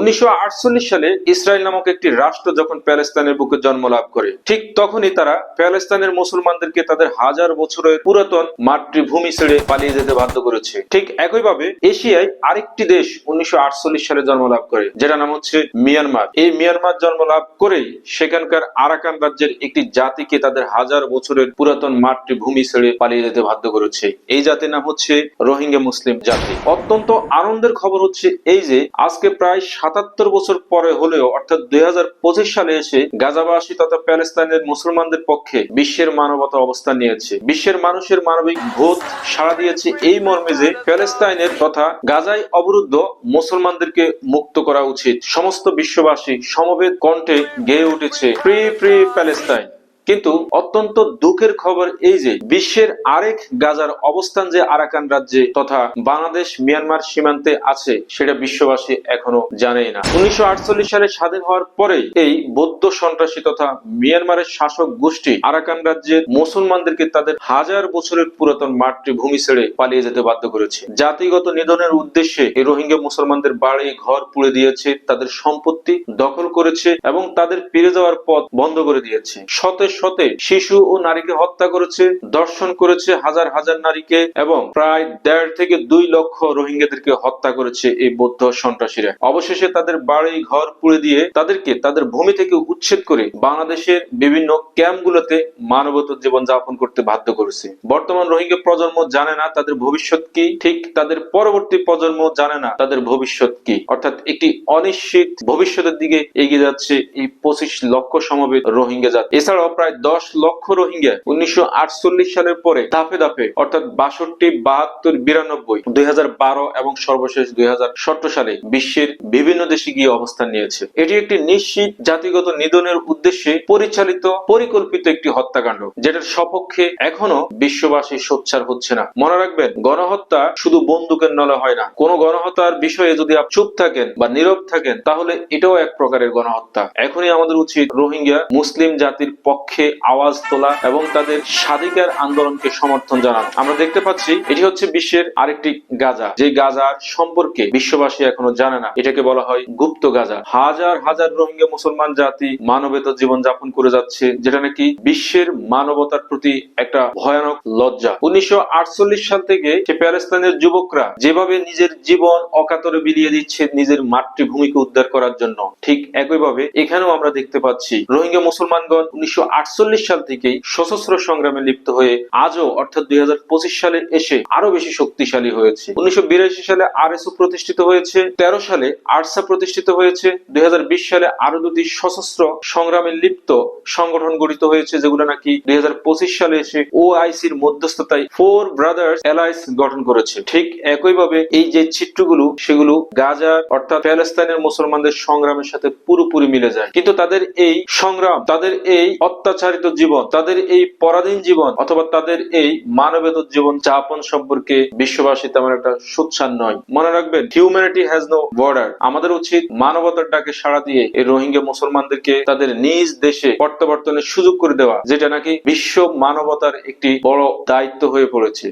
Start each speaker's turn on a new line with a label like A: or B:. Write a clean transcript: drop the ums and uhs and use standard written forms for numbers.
A: 1948 সালে ইসরায়েল নামক একটি রাষ্ট্র যখন প্যালেস্তাইনের বুকে জন্ম লাভ করে, ঠিক তখনই তারা প্যালেস্তাইনের মুসলমানদেরকে তাদের হাজার বছরের পুরাতন মাতৃভূমি ছেড়ে পালিয়ে যেতে বাধ্য করেছে। ঠিক একইভাবে এশিয়ায় আরেকটি দেশ 1948 সালে জন্ম লাভ করে, যেটা নাম হচ্ছে মিয়ানমার। এই মিয়ানমার জন্ম লাভ করেই সেখানকার আরাকান রাজ্যের একটি জাতিকে তাদের হাজার বছরের পুরাতন মাতৃভূমি ছেড়ে পালিয়ে যেতে বাধ্য করেছে। এই জাতির নাম হচ্ছে রোহিঙ্গা মুসলিম জাতি। অত্যন্ত আনন্দের খবর হচ্ছে এই যে আজকে প্রায় 77 বছর পরে হলেও, অর্থাৎ 2025 সালে এসে গাজাবাসী তথা প্যালেস্তাইনের মুসলমানদের পক্ষে বিশ্বের মানবতা অবস্থান নিয়েছে। বিশ্বের মানুষের মানবিক ভোট সাড়া দিয়েছে এই মর্মে যে প্যালেস্তাইনের তথা গাজায় অবরুদ্ধ মুসলমানদেরকে মুক্ত করা উচিত। সমস্ত বিশ্ববাসী সমবেত কণ্ঠে গেয়ে উঠেছে ফ্রি ফ্রি প্যালেস্তাইন। কিন্তু অত্যন্ত দুঃখের খবর এই যে বিশ্বের আরেক গাজার অবস্থান যে আরাকান রাজ্যে তথা বাংলাদেশ মিয়ানমার সীমান্তে আছে, সেটা বিশ্ববাসী এখনো জানেই না। 1948 সালে স্বাধীন হওয়ার পরে এই বৌদ্ধ সন্ত্রাসী তথা মিয়ানমারের শাসক গোষ্ঠী আরাকান রাজ্যের মুসলমানদেরকে তাদের হাজার বছরের পুরাতন মাতৃভূমি ছেড়ে পালিয়ে যেতে বাধ্য করেছে। জাতিগত নিধনের উদ্দেশ্যে এই রোহিঙ্গা মুসলমানদের বাড়ি ঘর পুড়ে দিয়েছে, তাদের সম্পত্তি দখল করেছে এবং তাদের ফিরে যাওয়ার পথ বন্ধ করে দিয়েছে। শত শত শিশু ও নারীকে হত্যা করেছে, ধর্ষণ করেছে হাজার হাজার নারীকে এবং প্রায় 1.5 থেকে 2 লক্ষ রোহিঙ্গাদেরকে হত্যা করেছে এই বৌদ্ধ সন্ত্রাসীরা। অবশেষে তাদের বাড়ি ঘর পুড়ে দিয়ে তাদেরকে তাদের ভূমি থেকে উচ্ছেদ করে বাংলাদেশের বিভিন্ন ক্যাম্পগুলোতে মানবত জীবন যাপন করতে বাধ্য করেছে। বর্তমান রোহিঙ্গা প্রজন্ম জানে না তাদের ভবিষ্যৎ কি, ঠিক তাদের পরবর্তী প্রজন্ম জানে না তাদের ভবিষ্যৎ কি। অর্থাৎ একটি অনিশ্চিত ভবিষ্যতের দিকে এগিয়ে যাচ্ছে এই 25 লক্ষ সমবেত রোহিঙ্গা জাতি। এছাড়াও প্রায় 10 লক্ষ রোহিঙ্গা 1948 সালের পরে ধাপে ধাপে অর্থাৎ 62, 72, 92, 2012 এবং সর্বশেষ 2017 সালে বিশ্বের বিভিন্ন দেশে গিয়ে অবস্থান নিয়েছে। এটি একটি নিশ্চিত জাতিগত নিধনের উদ্দেশ্যে পরিচালিত পরিকল্পিত একটি হত্যাকাণ্ড, যেটার সপক্ষে এখনো বিশ্ববাসী সোচ্চার হচ্ছে না। মনে রাখবেন, গণহত্যা শুধু বন্দুকের নলে হয় না। কোন গণহত্যার বিষয়ে যদি আপনি চুপ থাকেন বা নীরব থাকেন, তাহলে এটাও এক প্রকারের গণহত্যা। এখনই আমাদের উচিত রোহিঙ্গা মুসলিম জাতির পক্ষে আওয়াজ তোলা এবং তাদের স্বাধিকার আন্দোলনকে সমর্থন জানানো। আমরা দেখতে পাচ্ছি এটি হচ্ছে বিশ্বের আরেকটি গাজা, যে গাজার সম্পর্কে বিশ্ববাসী এখনো জানে না। এটাকে বলা হয় গুপ্ত গাজা। হাজার হাজার রোহিঙ্গা মুসলমান জাতি মানবেতর জীবন যাপন করে যাচ্ছে, যেটা নাকি বিশ্বের মানবতার প্রতি একটা ভয়ানক লজ্জা। 1948 সাল থেকে প্যালেস্তাইনের যুবকরা যেভাবে নিজের জীবন অকাতরে বিলিয়ে দিচ্ছে নিজের মাতৃভূমিকে উদ্ধার করার জন্য, ঠিক একইভাবে এখানেও আমরা দেখতে পাচ্ছি রোহিঙ্গা মুসলমানগণ 1948 সাল থেকেই সশস্ত্র সংগ্রামে লিপ্ত হয়ে আজও অর্থাৎ 2025 সালে এসে আরো বেশি শক্তিশালী হয়েছে। 1982 সালে আরএসও প্রতিষ্ঠিত হয়েছে, 13 সালে আরসা প্রতিষ্ঠিত হয়েছে, 2020 সালে আরো দুটি সশস্ত্র সংগ্রামে লিপ্ত সংগঠন গঠিত হয়েছে, যেগুলো নাকি 2025 সালে এসে ওআইসির মধ্যস্থতায় 4 ব্রাদার্স অ্যালায়েন্স গঠন করেছে। ঠিক একইভাবে এই যে চিত্রগুলো, সেগুলো গাজার অর্থাৎ প্যালেস্তাইনের মুসলমানদের সংগ্রামের সাথে পুরোপুরি মিলে যায়। কিন্তু তাদের এই সংগ্রাম, তাদের এই অত্যাচারিত জীবন, তাদের এই পরাধীন জীবন অথবা তাদের এই মানবেতর জীবন যাপন সম্পর্কে বিশ্ববাসী তেমন একটা সোচ্চার নয়। মনে রাখবেন, হিউম্যানিটি হ্যাজ নো বর্ডার। আমাদের উচিত মানবতার ডাকে সাড়া দিয়ে এই রোহিঙ্গা মুসলমানদেরকে তাদের নিজ দেশে প্রত্যাবর্তনের সুযোগ করে দেওয়া, যেটা নাকি বিশ্ব মানবতার একটি বড় দায়িত্ব হয়ে পড়েছে।